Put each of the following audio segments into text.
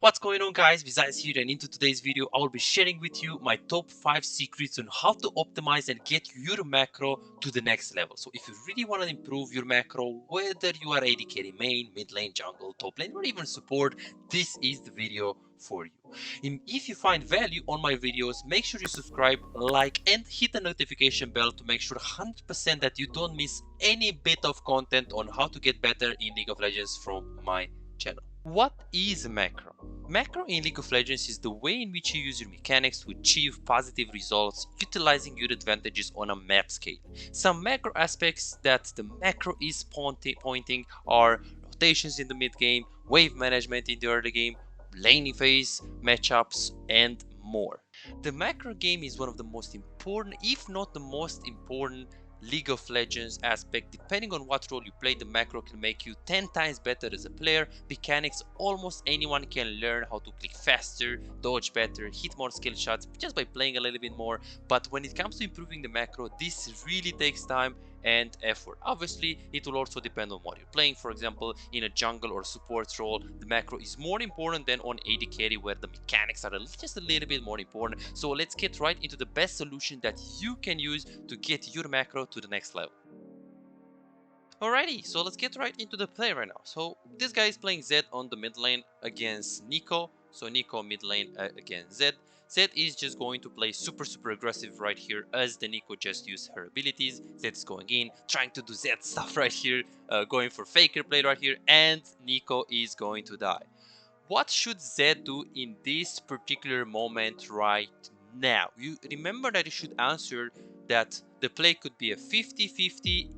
What's going on, guys? Besides here, and into today's video I will be sharing with you my top 5 secrets on how to optimize and get your macro to the next level. So if you really want to improve your macro, whether you are AD carry main, mid lane, jungle, top lane, or even support, this is the video for you. And if you find value on my videos, make sure you subscribe, like, and hit the notification bell to make sure 100% that you don't miss any bit of content on how to get better in League of Legends from my channel. What is macro? Macro in League of Legends is the way in which you use your mechanics to achieve positive results utilizing your advantages on a map scale. Some macro aspects that the macro is pointing are rotations in the mid game, wave management in the early game, laning phase, matchups, and more. The macro game is one of the most important, if not the most important, League of Legends aspect. Depending on what role you play, the macro can make you 10 times better as a player. Mechanics, almost anyone can learn how to click faster, dodge better, hit more skill shots just by playing a little bit more. But when it comes to improving the macro, this really takes time and effort. Obviously, it will also depend on what you're playing. For example, in a jungle or support role, the macro is more important than on AD carry, where the mechanics are just a little bit more important. So let's get right into the best solution that you can use to get your macro to the next level. Alrighty, so let's get right into the play right now. So this guy is playing Zed on the mid lane against Nico. So Nico mid lane against Zed. Zed is just going to play super aggressive right here, as the Nico just used her abilities. Zed is going in, trying to do Zed stuff right here, going for Faker play right here, and Nico is going to die. What should Zed do in this particular moment right now? You remember that you should answer that the play could be a 50-50,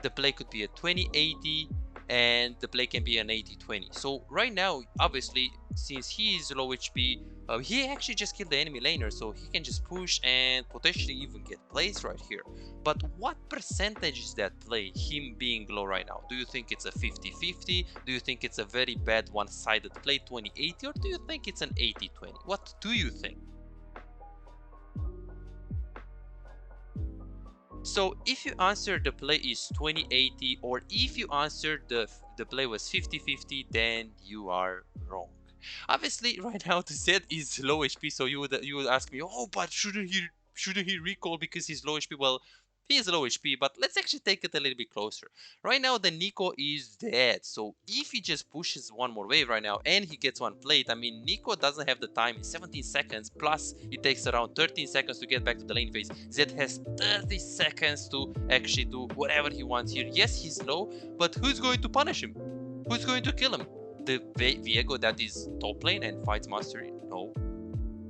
the play could be a 20-80, and the play can be an 80-20. So right now, obviously, since he is low HP, he actually just killed the enemy laner, so he can just push and potentially even get plays right here. But what percentage is that play, him being low right now? Do you think it's a 50-50? Do you think it's a very bad one-sided play, 20-80? Or do you think it's an 80-20? What do you think? So if you answer the play is 20-80, or if you answered the play was 50-50, then you are wrong. Obviously, right now the Zed is low HP, so you would ask me, oh, but shouldn't he recall because he's low HP? Well, he is low HP, but let's actually take it a little bit closer. Right now, the Nico is dead, so if he just pushes one more wave right now and he gets one plate, I mean, Nico doesn't have the time in 17 seconds, plus it takes around 13 seconds to get back to the lane phase. Zed has 30 seconds to actually do whatever he wants here. Yes, he's low, but who's going to punish him? Who's going to kill him? The Viego that is top lane and fights mastery? No.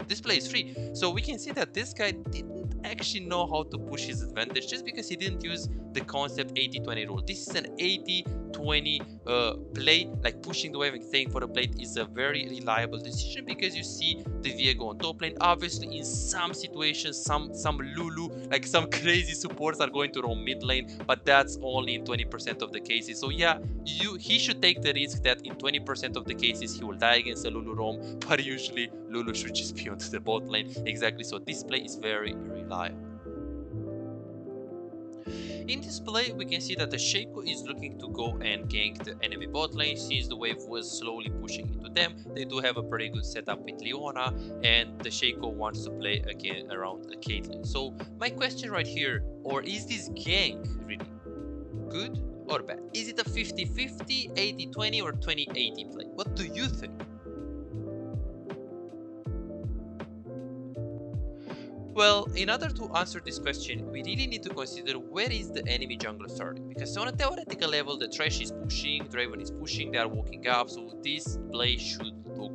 This play is free. So we can see that this guy didn't actually know how to push his advantage just because he didn't use the concept 80-20 rule. This is an 80-20 play, like pushing the wave and staying for the plate is a very reliable decision because you see the Viego on top lane. Obviously, in some situations, some Lulu, like some crazy supports are going to roam mid lane, but that's only in 20% of the cases. So yeah, he should take the risk that in 20% of the cases he will die against a Lulu roam, but usually Lulu should just be onto the bot lane. Exactly, so this play is very reliable. In this play, we can see that the Shaco is looking to go and gank the enemy bot lane since the wave was slowly pushing into them. They do have a pretty good setup with Leona, and the Shaco wants to play again around the Caitlyn. So my question right here, or is this gank really good or bad? Is it a 50-50, 80-20, or 20-80 play? What do you think? Well, in order to answer this question, we really need to consider where is the enemy jungler starting. Because on a theoretical level, the Thresh is pushing, Draven is pushing, they are walking up, so this play should look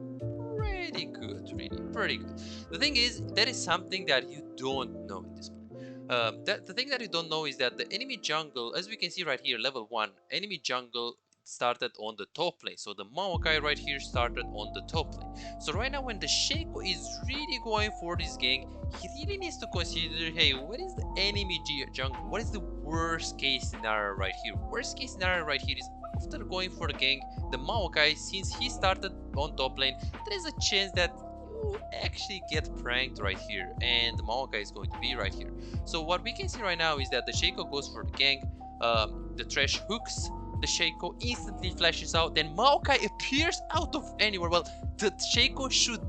pretty good, really, pretty good. The thing is, there is something that you don't know in this play. The thing that you don't know is that the enemy jungle, as we can see right here, level 1, enemy jungle started on the top lane. So the Maokai right here started on the top lane. So right now when the Shaco is really going for this gank, he really needs to consider, hey, what is the enemy jungle? What is the worst case scenario right here? Worst case scenario right here is after going for the gank, the Maokai, since he started on top lane, there is a chance that you actually get pranked right here, and the Maokai is going to be right here. So what we can see right now is that the Shaco goes for the gank, the Thresh hooks, the Shaco instantly flashes out, then Maokai appears out of anywhere. Well, the Shaco should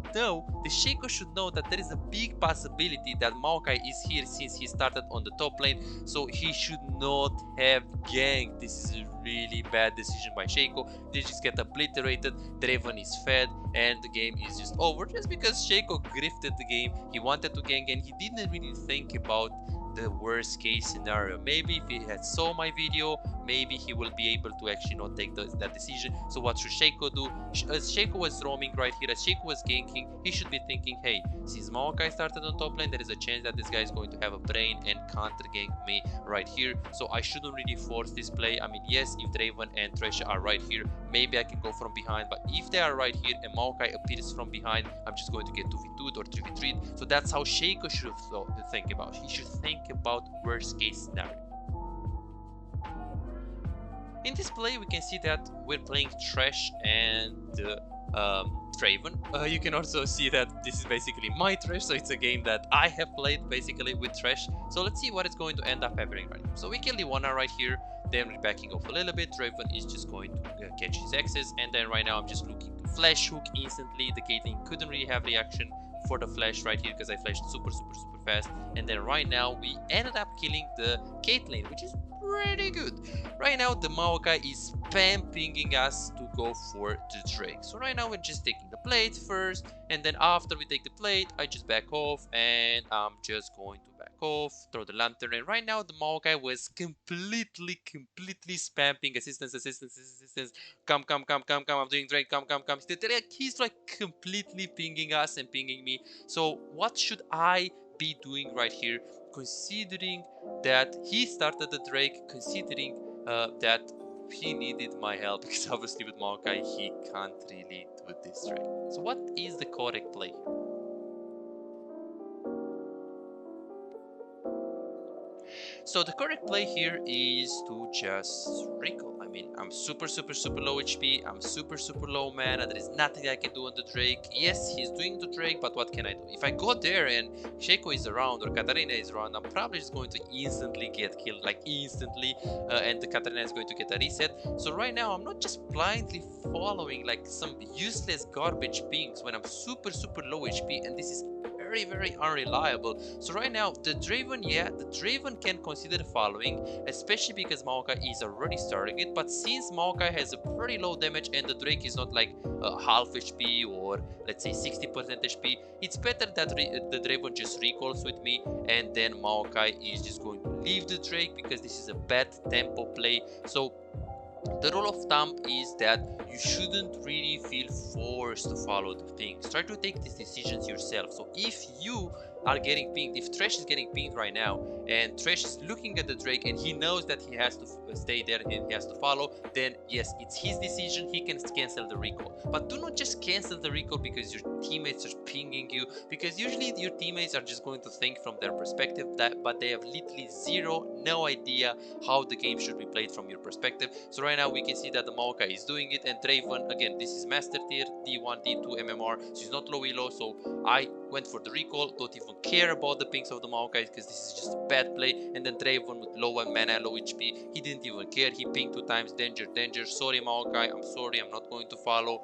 know that there is a big possibility that Maokai is here since he started on the top lane, so he should not have ganked. This is a really bad decision by Shaco. They just get obliterated, Draven is fed, and the game is just over just because Shaco grifted the game. He wanted to gank and he didn't really think about the worst case scenario. Maybe if he had saw my video, maybe he will be able to actually not take that decision. So what should Shaco do? As Shaco was roaming right here, as Shaco was ganking, he should be thinking, hey, since Maokai started on top lane, there is a chance that this guy is going to have a brain and counter gank me right here. So I shouldn't really force this play. I mean, yes, if Draven and Thresh are right here, maybe I can go from behind, but if they are right here and Maokai appears from behind, I'm just going to get 2v2'd or 3v3'd. So that's how Shaco should think about. He should think about worst case scenario. In this play, we can see that we're playing Thresh and Draven. You can also see that this is basically my Thresh, so it's a game that I have played basically with Thresh. So let's see what is going to end up happening right here. So we kill the Iwana right here, then we're backing off a little bit. Draven is just going to catch his access, and then right now I'm just looking to flash hook instantly. The Caitlyn couldn't really have reaction for the flash right here because I flashed super fast, and then right now we ended up killing the Caitlyn, which is pretty good. Right now the Maokai is spam pinging us to go for the Drake. So right now we're just taking the plate first, and then after we take the plate, I just back off, and I'm just going to back off, throw the lantern, and right now the Maokai was completely spamming assistance, come, I'm doing Drake, come. He's like completely pinging us and pinging me. So what should I be doing right here, considering that he started the Drake, considering that he needed my help, because obviously with Maokai he can't really do this Drake. So what is the correct play here? So the correct play here is to just recall. I mean, I'm super low HP, I'm super low mana, there is nothing I can do on the Drake. Yes, he's doing the Drake, but what can I do? If I go there and Shaco is around or Katarina is around, I'm probably just going to instantly get killed, like instantly, and the Katarina is going to get a reset. So right now, I'm not just blindly following like some useless garbage pings when I'm super low HP, and this is very unreliable. So right now the Draven, yeah, the Draven can consider following, especially because Maokai is already starting it, but since Maokai has a pretty low damage and the Drake is not like half HP or let's say 60% HP, it's better that the Draven just recalls with me, and then Maokai is just going to leave the Drake because this is a bad tempo play. So the rule of thumb is that you shouldn't really feel forced to follow the things. Try to take these decisions yourself. So if you are getting pinged, if Thresh is getting pinged right now and Thresh is looking at the Drake and he knows that he has to stay there and he has to follow, then yes, it's his decision, he can cancel the recall. But do not just cancel the recall because your teammates are pinging you, because usually your teammates are just going to think from their perspective, but they have literally no idea how the game should be played from your perspective. So right now we can see that the Maokai is doing it, and Draven, again, this is master tier, D1, D2 MMR, so he's not low elo, so I went for the recall, don't even care about the pings of the Maokai because this is just a bad play. And then Draven with low mana, low HP, he didn't even care, he pinged 2 times, danger, sorry Maokai, I'm sorry, I'm not going to follow,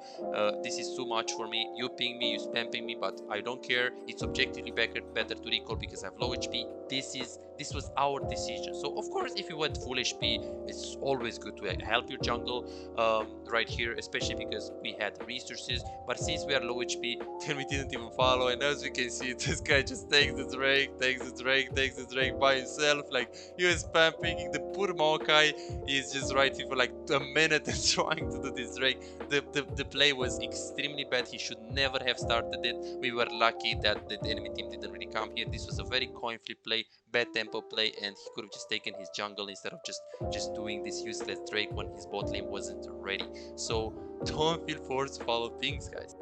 this is too much for me, you ping me, you spam ping me, but I don't care, it's objectively better to recall because I have low HP, this was our decision. So of course, if you went full HP, it's always good to help your jungle right here, especially because we had resources, but since we are low HP, then we didn't even follow, and as we can see, this guy just takes the Drake by himself, like he was spam picking. The poor Maokai is just right here for like a minute and trying to do this Drake. The play was extremely bad, he should never have started it. We were lucky that the enemy team didn't really come here. This was a very coin flip play, bad tempo play, and he could have just taken his jungle instead of just doing this useless Drake when his bot lane wasn't ready. So don't feel forced to follow things, guys.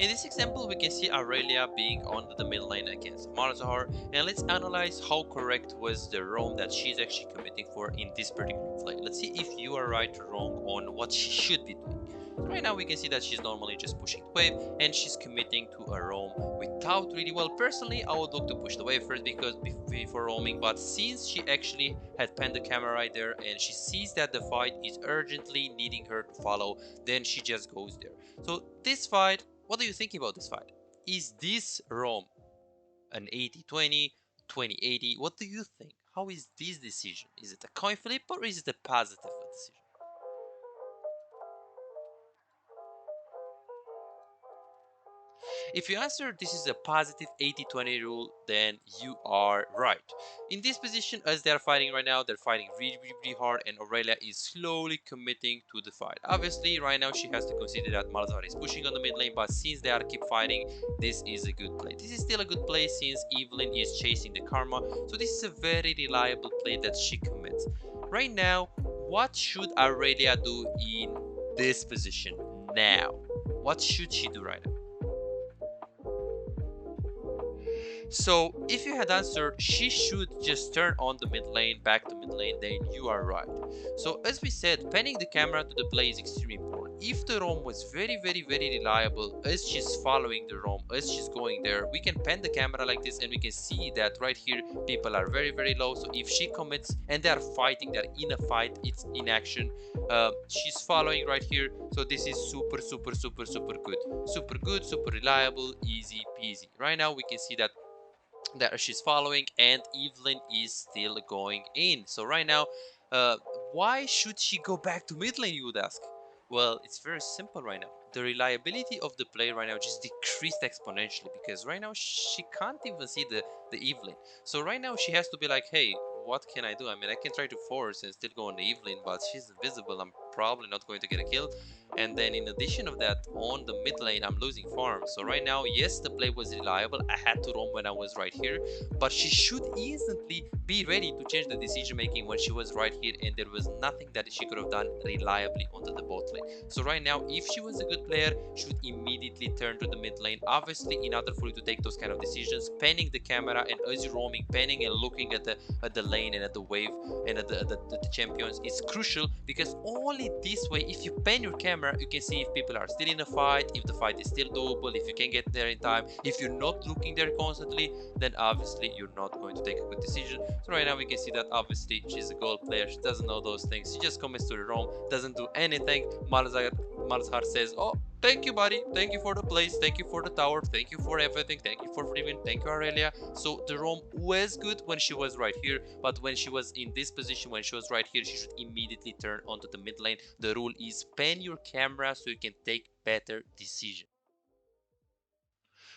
In this example, we can see Aurelia being on the mid lane against Malzahar, and let's analyze how correct was the roam that she's actually committing for in this particular play. Let's see if you are right or wrong on what she should be doing. So right now we can see that she's normally just pushing the wave and she's committing to a roam without really, well, personally I would look to push the wave first because before roaming, but since she actually had penned the camera right there and she sees that the fight is urgently needing her to follow, then she just goes there. So this fight, what do you think about this fight? Is this roam an 80-20, 20-80? What do you think? How is this decision? Is it a coin flip or is it a positive decision? If you answer this is a positive 80-20 rule, then you are right. In this position, as they're fighting right now, they're fighting really hard and Aurelia is slowly committing to the fight. Obviously, right now she has to consider that Malzahar is pushing on the mid lane, but since they are keep fighting, this is a good play. This is still a good play since Evelyn is chasing the karma, so this is a very reliable play that she commits. Right now, what should Aurelia do in this position now? What should she do right now? So if you had answered she should just turn on the mid lane, back to mid lane, then you are right. So as we said, panning the camera to the play is extremely important. If the roam was very reliable as she's following the roam, as she's going there, we can pan the camera like this and we can see that right here people are very low. So if she commits and they are fighting, they're in a fight, it's in action, she's following right here. So this is super good, super reliable, easy peasy. Right now we can see that she's following and Evelyn is still going in. So right now, uh, why should she go back to mid lane, you would ask? Well, it's very simple right now. The reliability of the play right now just decreased exponentially because right now she can't even see the Evelyn. So right now she has to be like, hey, what can I do? I mean, I can try to force and still go on the Evelyn, but she's invisible. I'm probably not going to get a kill. And then in addition of that, on the mid lane, I'm losing farm. So right now, yes, the play was reliable. I had to roam when I was right here, but she should instantly be ready to change the decision making when she was right here, and there was nothing that she could have done reliably onto the bot lane. So right now, if she was a good player, she would immediately turn to the mid lane. Obviously, in order for you to take those kind of decisions, panning the camera and as you're roaming, panning and looking at the lane and at the wave and at the champions is crucial because only this way, if you pan your camera, you can see if people are still in a fight, if the fight is still doable, if you can get there in time. If you're not looking there constantly, then obviously you're not going to take a good decision. So right now we can see that obviously she's a gold player, she doesn't know those things, she just commits to the roam, doesn't do anything. Malzahar says, oh, thank you buddy, thank you for the place, thank you for the tower, thank you for everything, thank you for freewin, thank you Aurelia. So the roam was good when she was right here, but when she was in this position, when she was right here, she should immediately turn onto the mid lane. The rule is pan your camera so you can take better decisions.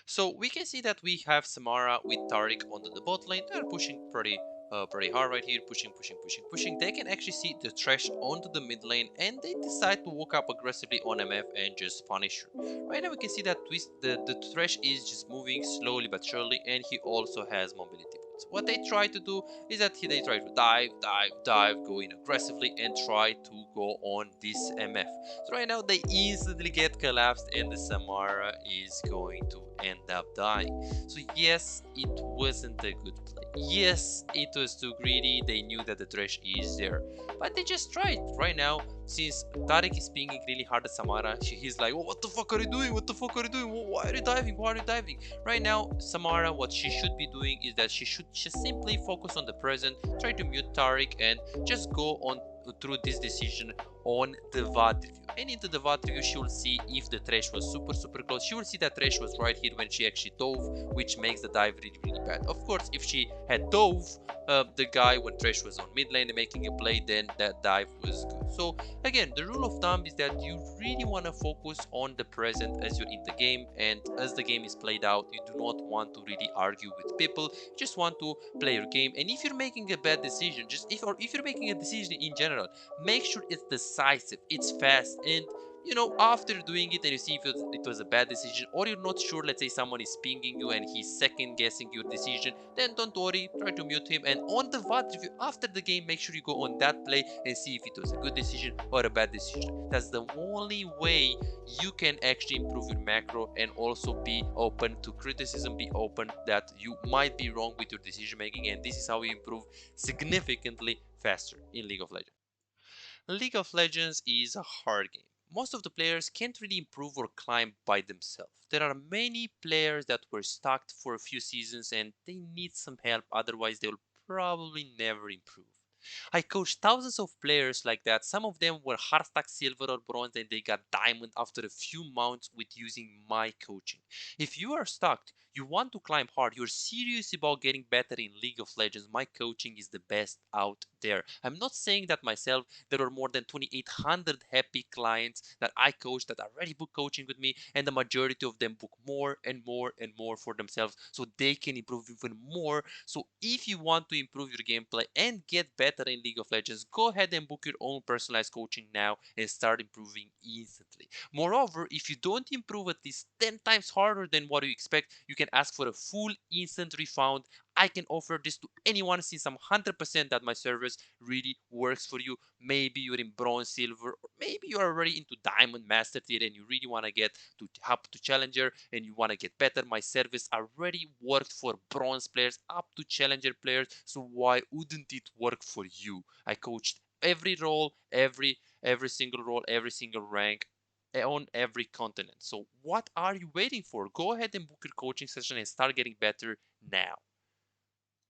So we can see that we have Samara with Taric onto the bot lane. They're pushing pretty hard right here, pushing. They can actually see the Thresh onto the mid lane and they decide to walk up aggressively on MF and just punish her. Right now we can see that the Thresh is just moving slowly but surely and he also has mobility boots. What they try to do is that they try to dive, go in aggressively and try to go on this MF. So right now they instantly get collapsed and the Samara is going to end up dying. So yes, it wasn't a good play. Yes, it was too greedy. They knew that the Thresh is there, but they just tried. Right now, since Taric is pinging really hard at Samara, he's like, oh, what the fuck are you doing? What the fuck are you doing? Why are you diving? Why are you diving? Right now, Samara, what she should be doing is that she should just simply focus on the present, try to mute Taric and just go on through this decision on the VOD review. And into the VOD review, she will see if the Thresh was super close. She will see that Thresh was right here when she actually dove, which makes the dive really bad. Of course, if she had dove the guy when Thresh was on mid lane and making a play, then that dive was good. So again, the rule of thumb is that you really want to focus on the present as you're in the game, and as the game is played out, you do not want to really argue with people. You just want to play your game. And if you're making a bad decision, if you're making a decision in general, make sure it's decisive, it's fast, and you know, after doing it and you see if it was a bad decision or you're not sure, let's say someone is pinging you and he's second guessing your decision, then don't worry, try to mute him, and on the VOD review after the game, make sure you go on that play and see if it was a good decision or a bad decision. That's the only way you can actually improve your macro and also be open to criticism, be open that you might be wrong with your decision making, and this is how you improve significantly faster in League of Legends. League of Legends is a hard game. most of the players can't really improve or climb by themselves. There are many players that were stuck for a few seasons and they need some help, otherwise they'll probably never improve. I coached thousands of players like that. Some of them were hard stuck silver or bronze and they got diamond after a few months with using my coaching. If you are stuck, you want to climb hard, you're serious about getting better in League of Legends, my coaching is the best out there. I'm not saying that myself. There are more than 2,800 happy clients that I coach that already book coaching with me, and the majority of them book more and more and more for themselves so they can improve even more. So if you want to improve your gameplay and get better in League of Legends, go ahead and book your own personalized coaching now and start improving instantly. Moreover, if you don't improve at least 10 times harder than what you expect, you can ask for a full instant refund. I can offer this to anyone since I'm 100% that my service really works for you. Maybe you're in bronze, silver, or maybe you're already into diamond master tier and you really want to get to up to challenger and you want to get better. My service already worked for bronze players up to challenger players, so why wouldn't it work for you? I coached every role, every single role, every single rank on every continent. So what are you waiting for? Go ahead and book your coaching session and start getting better now.